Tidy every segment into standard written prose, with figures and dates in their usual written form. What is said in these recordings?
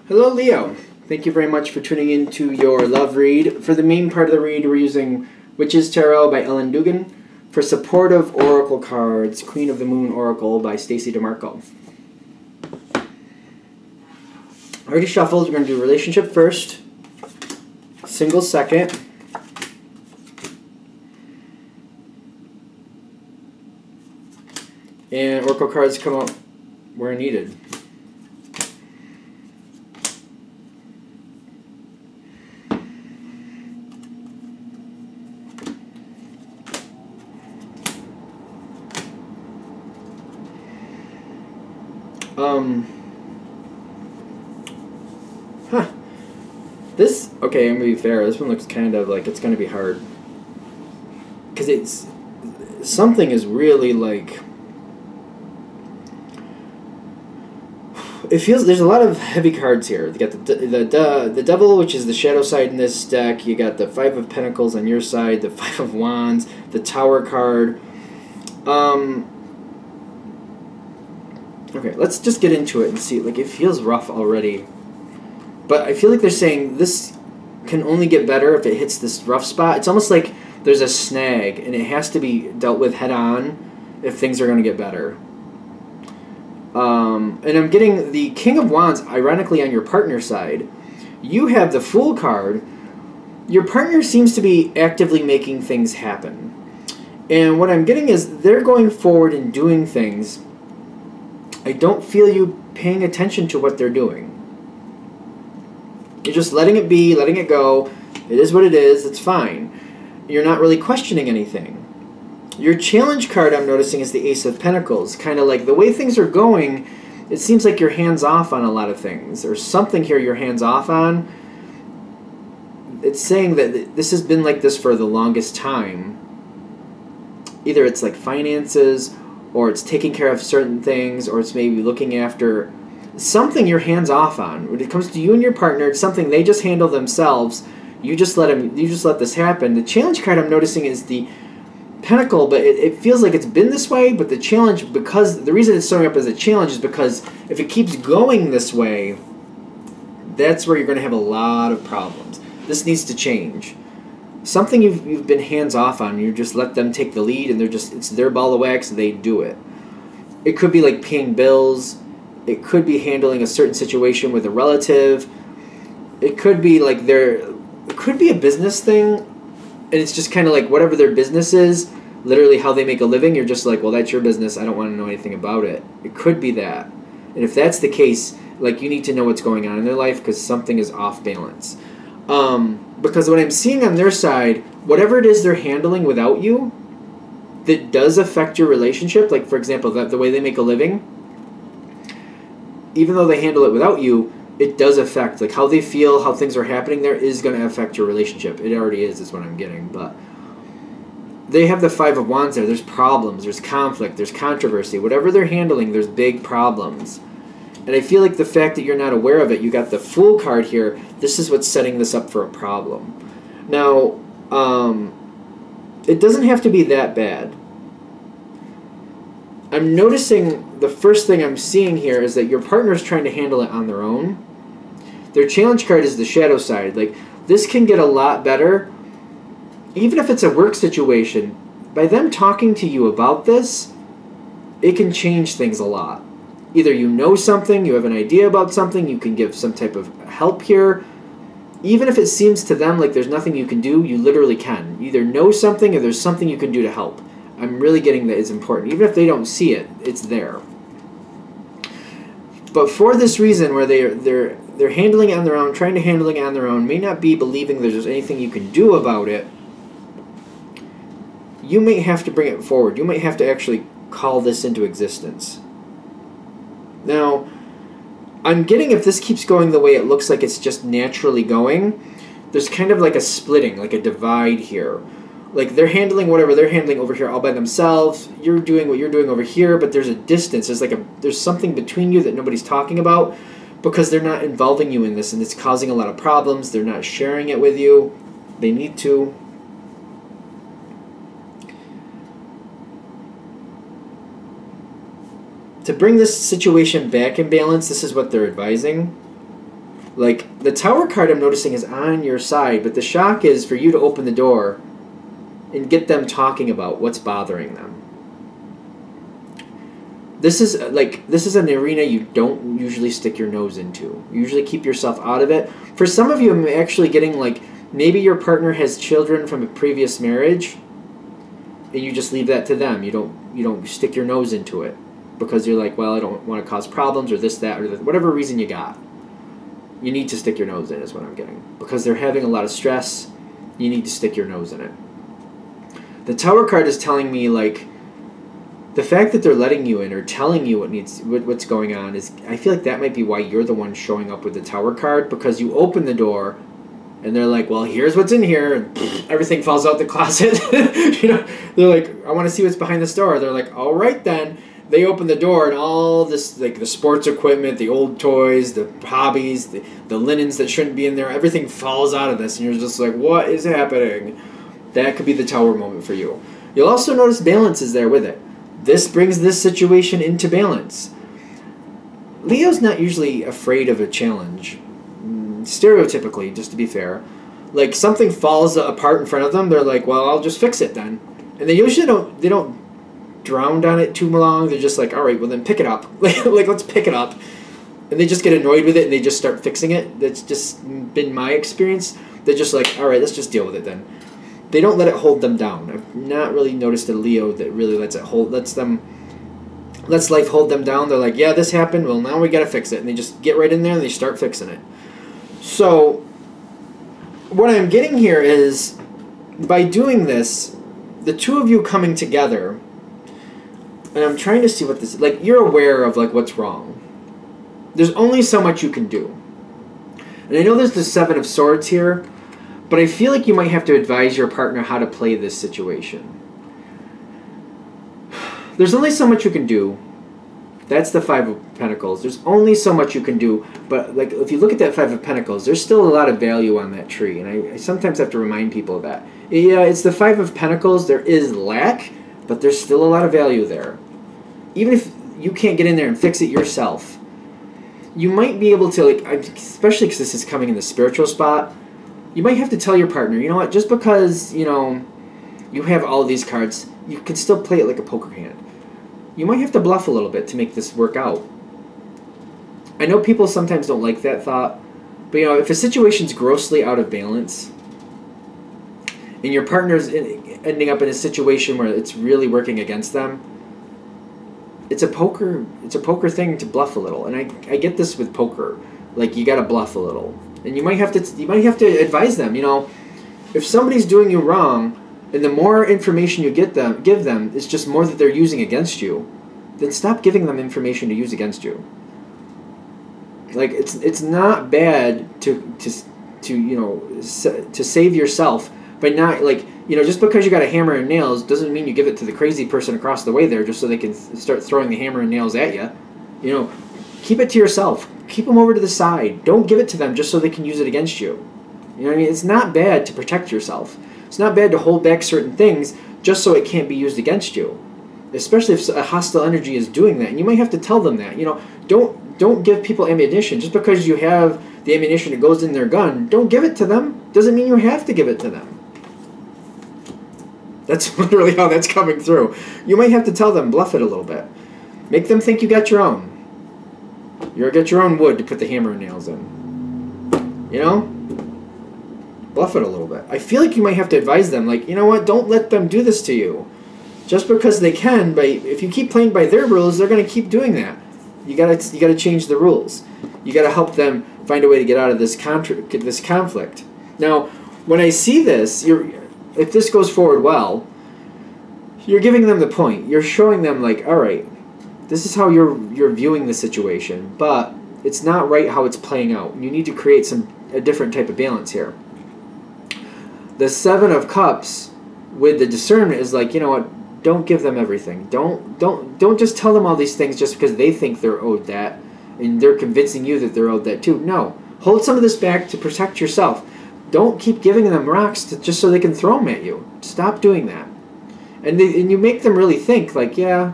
Hello, Leo. Thank you very much for tuning in to your love read. For the main part of the read, we're using Witch's Tarot by Ellen Dugan. For supportive oracle cards, Queen of the Moon Oracle by Stacey DeMarco. Already shuffled. We're going to do relationship first, single second, and oracle cards come out where needed. Okay, I'm gonna be fair. This one looks kind of like it's gonna be hard. Because it's... something is really like... it feels... there's a lot of heavy cards here. You got the Devil, which is the shadow side in this deck. You got the Five of Pentacles on your side, the Five of Wands, the Tower card. Okay, let's just get into it and see. Like, it feels rough already. But I feel like they're saying this can only get better if it hits this rough spot. It's almost like there's a snag, and it has to be dealt with head-on if things are going to get better. And I'm getting the King of Wands, ironically, on your partner side. You have the Fool card. Your partner seems to be actively making things happen. And what I'm getting is they're going forward and doing things. I don't feel you paying attention to what they're doing. You're just letting it be, letting it go. It is what it is. It's fine. You're not really questioning anything. Your challenge card, I'm noticing, is the Ace of Pentacles. Kind of like the way things are going, it seems like you're hands-off on a lot of things. There's something here you're hands-off on. It's saying that this has been like this for the longest time. Either it's like finances, or it's taking care of certain things, or it's maybe looking after... something you're hands off on. When it comes to you and your partner, it's something they just handle themselves. You just let this happen. The challenge card I'm noticing is the Pentacle, but it feels like it's been this way, but the challenge, because the reason it's showing up as a challenge is because if it keeps going this way, that's where you're going to have a lot of problems. This needs to change. Something you've been hands off on, you just let them take the lead, and it's their ball of wax, they do it. It could be like paying bills. It could be handling a certain situation with a relative. It could be like it could be a business thing, and it's just kind of like whatever their business is, literally how they make a living, you're just like, well, that's your business. I don't want to know anything about it. It could be that. And if that's the case, like, you need to know what's going on in their life because something is off balance. Because what I'm seeing on their side, whatever it is they're handling without you, that does affect your relationship, like, for example, the way they make a living, even though they handle it without you, it does affect, like, how they feel, how things are happening there is going to affect your relationship. It already is what I'm getting, but they have the Five of Wands there. There's problems, there's conflict, there's controversy. Whatever they're handling, there's big problems. And I feel like the fact that you're not aware of it, you got the Fool card here, this is what's setting this up for a problem. Now, it doesn't have to be that bad. I'm noticing the first thing I'm seeing here is that your partner's trying to handle it on their own. Their challenge card is the shadow side. Like, this can get a lot better, even if it's a work situation. By them talking to you about this, it can change things a lot. Either you know something, you have an idea about something, you can give some type of help here. Even if it seems to them like there's nothing you can do, you literally can. You either know something or there's something you can do to help. I'm really getting that it's important. Even if they don't see it, it's there. But for this reason, where they're handling it on their own, trying to handle it on their own, may not be believing there's anything you can do about it, you may have to bring it forward. You might have to actually call this into existence. Now, I'm getting, if this keeps going the way it looks like it's just naturally going, there's kind of like a splitting, like a divide here. Like, they're handling whatever they're handling over here all by themselves. You're doing what you're doing over here, but there's a distance. There's something between you that nobody's talking about because they're not involving you in this, and it's causing a lot of problems. They're not sharing it with you. They need to. To bring this situation back in balance, this is what they're advising. Like, the Tower card I'm noticing is on your side, but the shock is for you to open the door and get them talking about what's bothering them. This is an arena you don't usually stick your nose into. You usually keep yourself out of it. For some of you, I'm actually getting like, maybe your partner has children from a previous marriage, and you just leave that to them. You don't stick your nose into it because you're like, well, I don't want to cause problems or this, that, or whatever reason you got. You need to stick your nose in is what I'm getting. Because they're having a lot of stress, you need to stick your nose in it. The Tower card is telling me, like, the fact that they're letting you in or telling you what's going on is, I feel like that might be why you're the one showing up with the Tower card, because you open the door and they're like, well, here's what's in here, and everything falls out the closet. They're like, I want to see what's behind this door. They're like, all right then. They open the door and all this, like the sports equipment, the old toys, the hobbies, the linens that shouldn't be in there, everything falls out of this, and you're just like, what is happening? That could be the Tower moment for you. You'll also notice balance is there with it. This brings this situation into balance. Leo's not usually afraid of a challenge. Stereotypically, just to be fair. Like, something falls apart in front of them, they're like, well, I'll just fix it then. And they usually don't drown on it too long. They're just like, all right, well then pick it up. Like, let's pick it up. And they just get annoyed with it and they just start fixing it. That's just been my experience. They're just like, all right, let's just deal with it then. They don't let it hold them down. I've not really noticed a Leo that really lets life hold them down. They're like, yeah, this happened. Well, now we got to fix it. And they just get right in there and they start fixing it. So what I'm getting here is, by doing this, the two of you coming together, and I'm trying to see what this is. Like, you're aware of, like, what's wrong. There's only so much you can do. And I know there's the Seven of Swords here, but I feel like you might have to advise your partner how to play this situation. There's only so much you can do. That's the Five of Pentacles. There's only so much you can do, but like, if you look at that Five of Pentacles, there's still a lot of value on that tree, and I sometimes have to remind people of that. Yeah, it's the Five of Pentacles. There is lack, but there's still a lot of value there. Even if you can't get in there and fix it yourself, you might be able to, like, especially because this is coming in the spiritual spot, you might have to tell your partner, you know what, just because, you know, you have all of these cards, you can still play it like a poker hand. You might have to bluff a little bit to make this work out. I know people sometimes don't like that thought, but, you know, if a situation's grossly out of balance, and your partner's ending up in a situation where it's really working against them, it's a poker thing to bluff a little. And I get this with poker. Like, you got to bluff a little. And you might have to advise them, you know, if somebody's doing you wrong, and the more information you give them, it's just more that they're using against you, then stop giving them information to use against you. Like, it's not bad to you know, to save yourself by not, like, you know, just because you got a hammer and nails doesn't mean you give it to the crazy person across the way there just so they can start throwing the hammer and nails at you. You know, keep it to yourself. Keep them over to the side. Don't give it to them just so they can use it against you. You know what I mean? It's not bad to protect yourself. It's not bad to hold back certain things just so it can't be used against you. Especially if a hostile energy is doing that. And you might have to tell them that. You know, don't give people ammunition. Just because you have the ammunition that goes in their gun, don't give it to them. Doesn't mean you have to give it to them. That's literally how that's coming through. You might have to tell them, bluff it a little bit. Make them think you got your own. You got your own wood to put the hammer and nails in. You know? Bluff it a little bit. I feel like you might have to advise them, like, you know what, don't let them do this to you. Just because they can, but if you keep playing by their rules, they're going to keep doing that. You gotta change the rules. You gotta help them find a way to get out of this conflict. Now, when I see this, if this goes forward well, you're giving them the point. You're showing them, like, all right, this is how you're viewing the situation, but it's not right how it's playing out. You need to create a different type of balance here. The Seven of Cups with the discernment is like, you know what, don't give them everything. Don't just tell them all these things just because they think they're owed that and they're convincing you that they're owed that too. No. Hold some of this back to protect yourself. Don't keep giving them rocks just so they can throw them at you. Stop doing that. And you make them really think, like, yeah,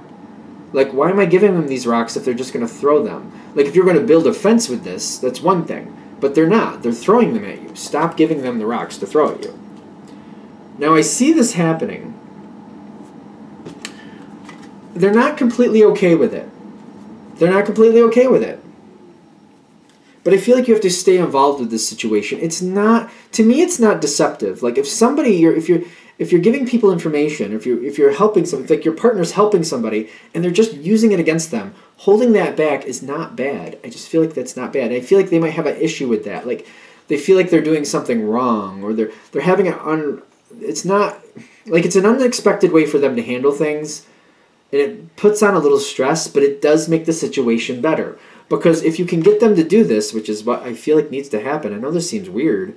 like, why am I giving them these rocks if they're just going to throw them? Like, if you're going to build a fence with this, that's one thing. But they're not. They're throwing them at you. Stop giving them the rocks to throw at you. Now I see this happening. They're not completely okay with it. They're not completely okay with it. But I feel like you have to stay involved with this situation. It's not, to me, it's not deceptive. Like if somebody, if you're giving people information, if you're helping some, like your partner's helping somebody, and they're just using it against them, holding that back is not bad. I just feel like that's not bad. I feel like they might have an issue with that. Like they feel like they're doing something wrong, or they're having it's not, like it's an unexpected way for them to handle things, and it puts on a little stress, but it does make the situation better. Because if you can get them to do this, which is what I feel like needs to happen, I know this seems weird,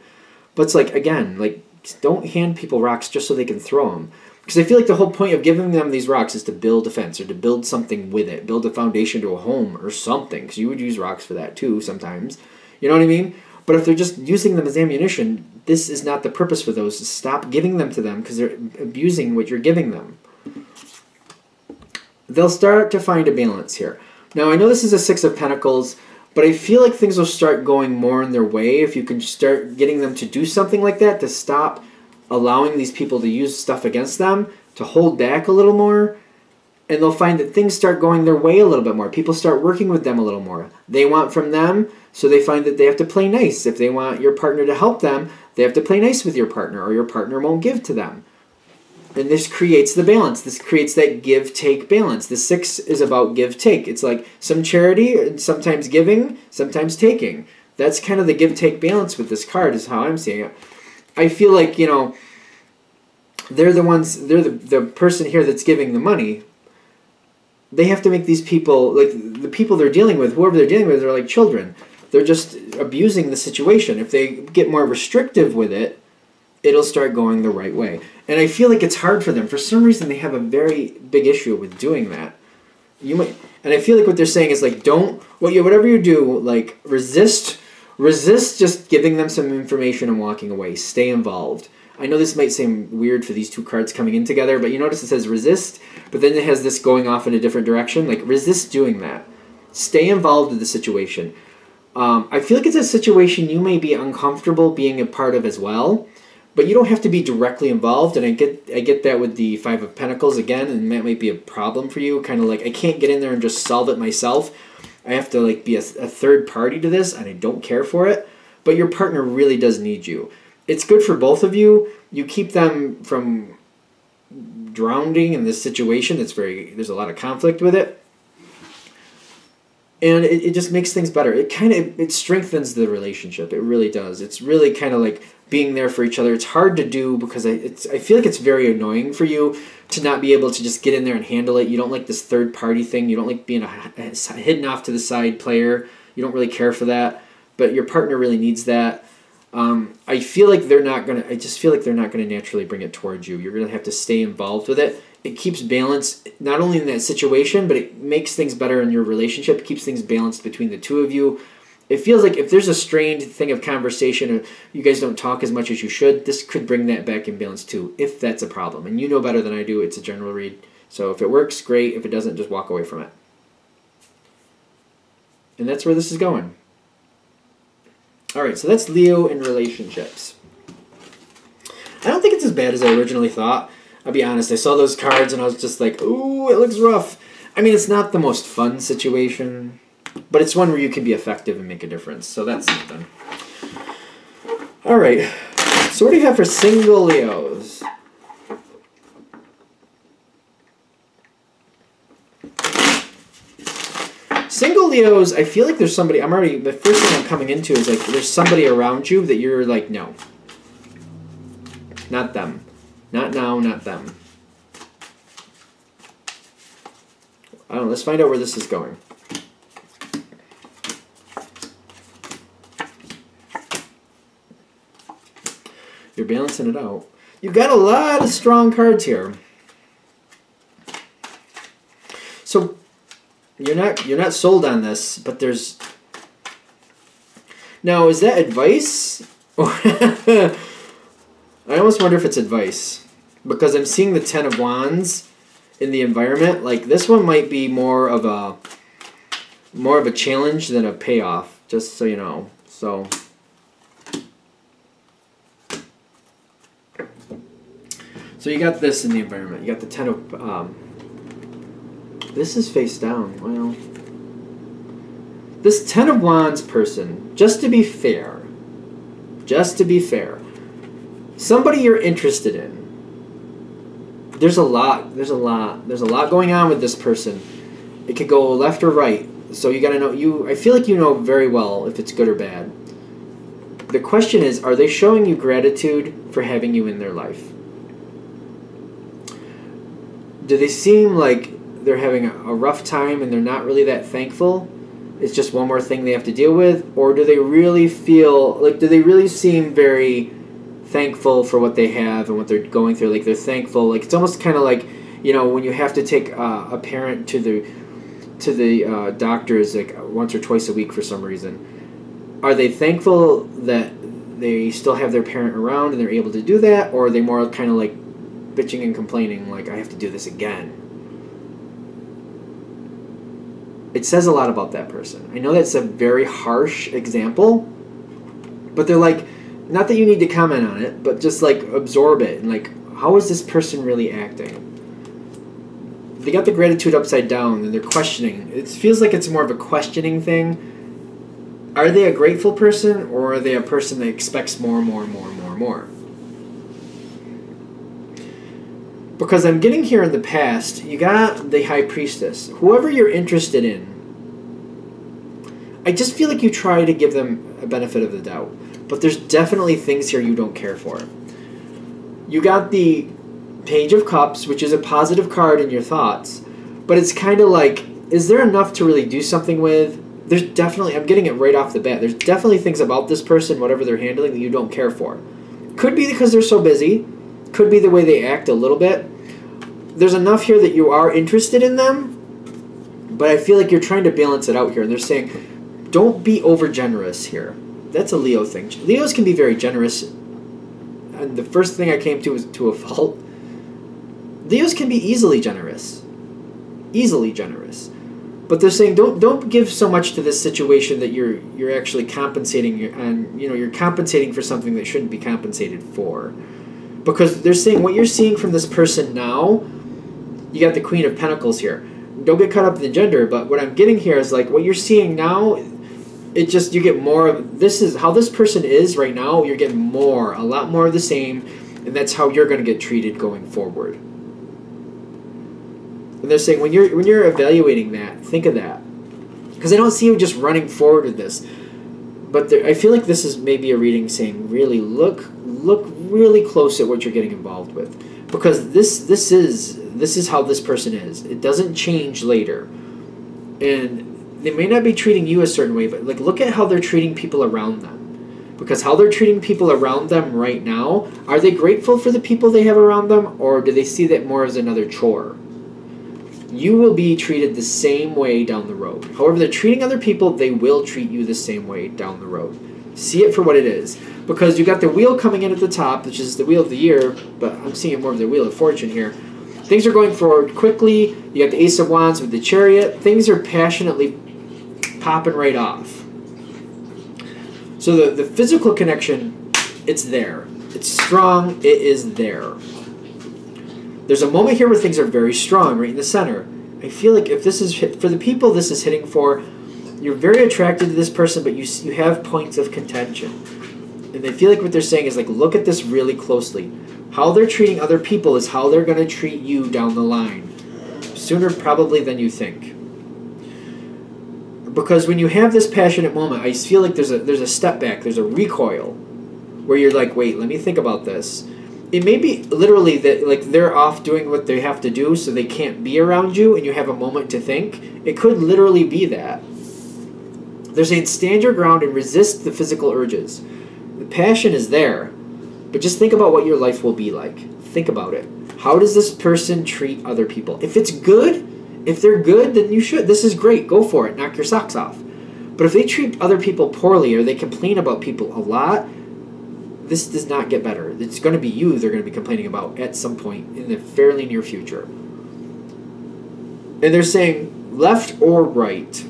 but it's like, again, like, don't hand people rocks just so they can throw them. Because I feel like the whole point of giving them these rocks is to build a fence or to build something with it, build a foundation to a home or something. Because you would use rocks for that too sometimes. You know what I mean? But if they're just using them as ammunition, this is not the purpose for those. Stop giving them to them because they're abusing what you're giving them. They'll start to find a balance here. Now, I know this is a Six of Pentacles, but I feel like things will start going more in their way if you can start getting them to do something like that, to stop allowing these people to use stuff against them, to hold back a little more, and they'll find that things start going their way a little bit more. People start working with them a little more. They want from them, so they find that they have to play nice. If they want your partner to help them, they have to play nice with your partner, or your partner won't give to them. And this creates the balance. This creates that give-take balance. The Six is about give-take. It's like some charity, sometimes giving, sometimes taking. That's kind of the give-take balance with this card is how I'm seeing it. I feel like, you know, they're the person here that's giving the money. They have to make these people, like the people they're dealing with, whoever they're dealing with, they're like children. They're just abusing the situation. If they get more restrictive with it, it'll start going the right way. And I feel like it's hard for them. For some reason, they have a very big issue with doing that. And I feel like what they're saying is like, whatever you do, like resist just giving them some information and walking away. Stay involved. I know this might seem weird for these two cards coming in together, but you notice it says resist, but then it has this going off in a different direction. Like resist doing that. Stay involved with the situation. I feel like it's a situation you may be uncomfortable being a part of as well. But you don't have to be directly involved, and I get that with the Five of Pentacles again, and that might be a problem for you. Kind of like, I can't get in there and just solve it myself. I have to like be a third party to this, and I don't care for it. But your partner really does need you. It's good for both of you. You keep them from drowning in this situation. There's a lot of conflict with it. And it just makes things better. It strengthens the relationship. It really does. It's really kind of like being there for each other. It's hard to do because I feel like it's very annoying for you to not be able to just get in there and handle it. You don't like this third party thing. You don't like being a hidden off to the side player. You don't really care for that. But your partner really needs that. I feel like they're not gonna. I just feel like they're not gonna naturally bring it towards you. You're gonna have to stay involved with it. It keeps balance not only in that situation, but it makes things better in your relationship. It keeps things balanced between the two of you. It feels like if there's a strained thing of conversation or you guys don't talk as much as you should, this could bring that back in balance too, if that's a problem. And you know better than I do. It's a general read. So if it works, great. If it doesn't, just walk away from it. And that's where this is going. All right, so that's Leo in relationships. I don't think it's as bad as I originally thought. I'll be honest, I saw those cards and I was just like, ooh, it looks rough. I mean, it's not the most fun situation, but it's one where you can be effective and make a difference. So that's something. All right, so what do you have for single Leos? Single Leos, I feel like there's somebody, the first thing I'm coming into is like, there's somebody around you that you're like, no. Not them. Not now, not them. I don't know, let's find out where this is going. You're balancing it out. You've got a lot of strong cards here. So you're not sold on this, but there's... Now, is that advice? I almost wonder if it's advice. Because I'm seeing the Ten of Wands in the environment. Like, this one might be more of a challenge than a payoff, just so you know. So, So you got this in the environment. You got the Ten of... this is face down. Well... This Ten of Wands person, just to be fair, somebody you're interested in, there's a lot going on with this person. It could go left or right. So you got to know, I feel like you know very well if it's good or bad. The question is, are they showing you gratitude for having you in their life? Do they seem like they're having a rough time and they're not really that thankful? It's just one more thing they have to deal with? Or do they really feel, like, do they really seem very thankful for what they have and what they're going through? Like, they're thankful. Like, it's almost kind of like, you know, when you have to take a parent to the doctors like once or twice a week for some reason. Are they thankful that they still have their parent around and they're able to do that? Or are they more kind of like bitching and complaining, like, I have to do this again? It says a lot about that person. I know that's a very harsh example, but they're like, not that you need to comment on it, but just like absorb it and like, how is this person really acting? They got the gratitude upside down and they're questioning. It feels like it's more of a questioning thing. Are they a grateful person, or are they a person that expects more? Because I'm getting here in the past, you got the High Priestess. Whoever you're interested in, I just feel like you try to give them a benefit of the doubt. But there's definitely things here you don't care for. You got the Page of Cups, which is a positive card in your thoughts. But it's kind of like, is there enough to really do something with? There's definitely, I'm getting it right off the bat, there's definitely things about this person, whatever they're handling, that you don't care for. Could be because they're so busy. Could be the way they act a little bit. There's enough here that you are interested in them, but I feel like you're trying to balance it out here. And they're saying, don't be over generous here. That's a Leo thing. Leos can be very generous. And the first thing I came to was to a fault. Leos can be easily generous. Easily generous. But they're saying, don't give so much to this situation that you're actually compensating, and you're compensating for something that shouldn't be compensated for. Because they're saying what you're seeing from this person now, you got the Queen of Pentacles here. Don't get caught up in the gender, but what I'm getting here is like what you're seeing now, it just, you get more of, this is how this person is right now, you're getting more, a lot more of the same, and that's how you're going to get treated going forward. And they're saying when you're evaluating that, think of that. Because I don't see you just running forward with this. But I feel like this is maybe a reading saying, really look really close at what you're getting involved with. Because this is how this person is. It doesn't change later. And they may not be treating you a certain way, but like look at how they're treating people around them. Because how they're treating people around them right now, are they grateful for the people they have around them, or do they see that more as another chore? You will be treated the same way down the road. However they're treating other people, they will treat you the same way down the road. See it for what it is. Because you got the wheel coming in at the top, which is the wheel of the year, but I'm seeing more of the wheel of fortune here. Things are going forward quickly. You got the Ace of Wands with the Chariot. Things are passionately popping right off. So the physical connection, it's there. It's strong. It is there. There's a moment here where things are very strong, right in the center. I feel like if this is, for the people this is hitting for, you're very attracted to this person, but you have points of contention. And they feel like what they're saying is like, look at this really closely. How they're treating other people is how they're going to treat you down the line. Sooner probably than you think. Because when you have this passionate moment, I feel like there's a step back, there's a recoil, where you're like, wait, let me think about this. It may be literally that like they're off doing what they have to do, so they can't be around you, and you have a moment to think. It could literally be that. They're saying stand your ground and resist the physical urges. The passion is there, but just think about what your life will be like. Think about it. How does this person treat other people? If it's good, if they're good, then you should. This is great. Go for it. Knock your socks off. But if they treat other people poorly or they complain about people a lot, this does not get better. It's going to be you they're going to be complaining about at some point in the fairly near future. And they're saying left or right.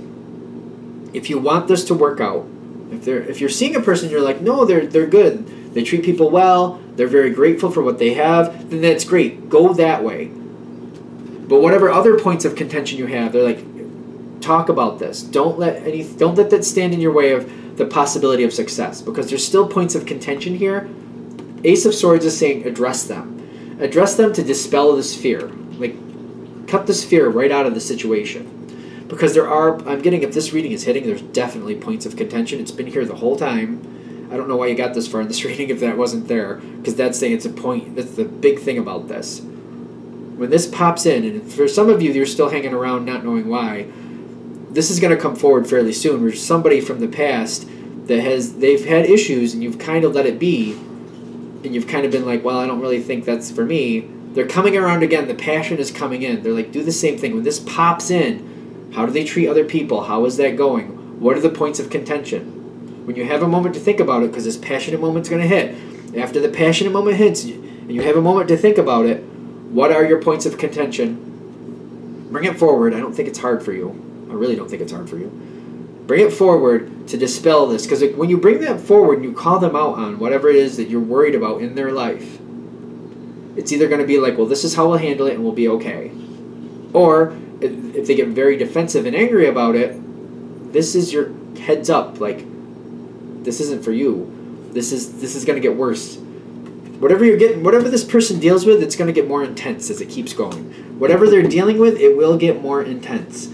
If you want this to work out, if you're seeing a person, you're like, no, they're good. they treat people well, they're very grateful for what they have, then that's great. Go that way. But whatever other points of contention you have, they're like, talk about this. Don't let that stand in your way of the possibility of success, because there's still points of contention here. Ace of Swords is saying address them. Address them to dispel this fear. Like, cut this fear right out of the situation. Because I'm getting, if this reading is hitting, there's definitely points of contention. It's been here the whole time. I don't know why you got this far in this reading if that wasn't there, because that's saying it's a point. That's the big thing about this. When this pops in, and for some of you, you're still hanging around not knowing why, this is going to come forward fairly soon, where somebody from the past they've had issues, and you've kind of let it be, and you've kind of been like, well, I don't really think that's for me. They're coming around again. The passion is coming in. They're like, do the same thing. When this pops in, how do they treat other people? How is that going? What are the points of contention? When you have a moment to think about it, because this passionate moment's going to hit. After the passionate moment hits, and you have a moment to think about it, what are your points of contention? Bring it forward. I don't think it's hard for you. I really don't think it's hard for you. Bring it forward to dispel this, because when you bring that forward and you call them out on whatever it is that you're worried about in their life, it's either going to be like, well, this is how we'll handle it and we'll be okay. Or if they get very defensive and angry about it, this is your heads up, like, this isn't for you. This is going to get worse. Whatever this person deals with, it's going to get more intense as it keeps going. Whatever they're dealing with, it will get more intense.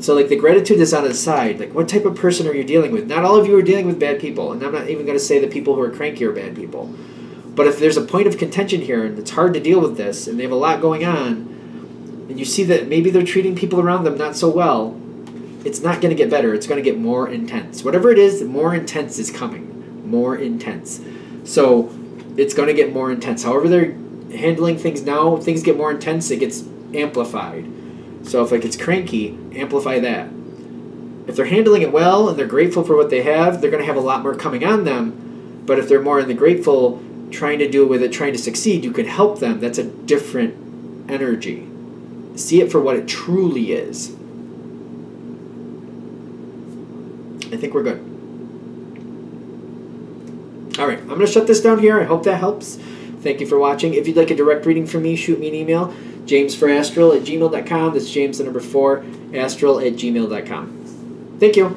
So, like, the gratitude is on the side. Like, what type of person are you dealing with? Not all of you are dealing with bad people, and I'm not even going to say the people who are cranky are bad people. But if there's a point of contention here, and it's hard to deal with this, and they have a lot going on, and you see that maybe they're treating people around them not so well, it's not going to get better. It's going to get more intense. Whatever it is, more intense is coming. More intense. So it's going to get more intense. However they're handling things now, things get more intense, it gets amplified. So if like it's cranky, amplify that. If they're handling it well and they're grateful for what they have, they're going to have a lot more coming on them. But if they're more in the grateful, trying to deal with it, trying to succeed, you can help them. That's a different energy. See it for what it truly is. I think we're good. Alright, I'm going to shut this down here. I hope that helps. Thank you for watching. If you'd like a direct reading from me, shoot me an email. jamesforastral@gmail.com. That's James the number 4, astral@gmail.com. Thank you.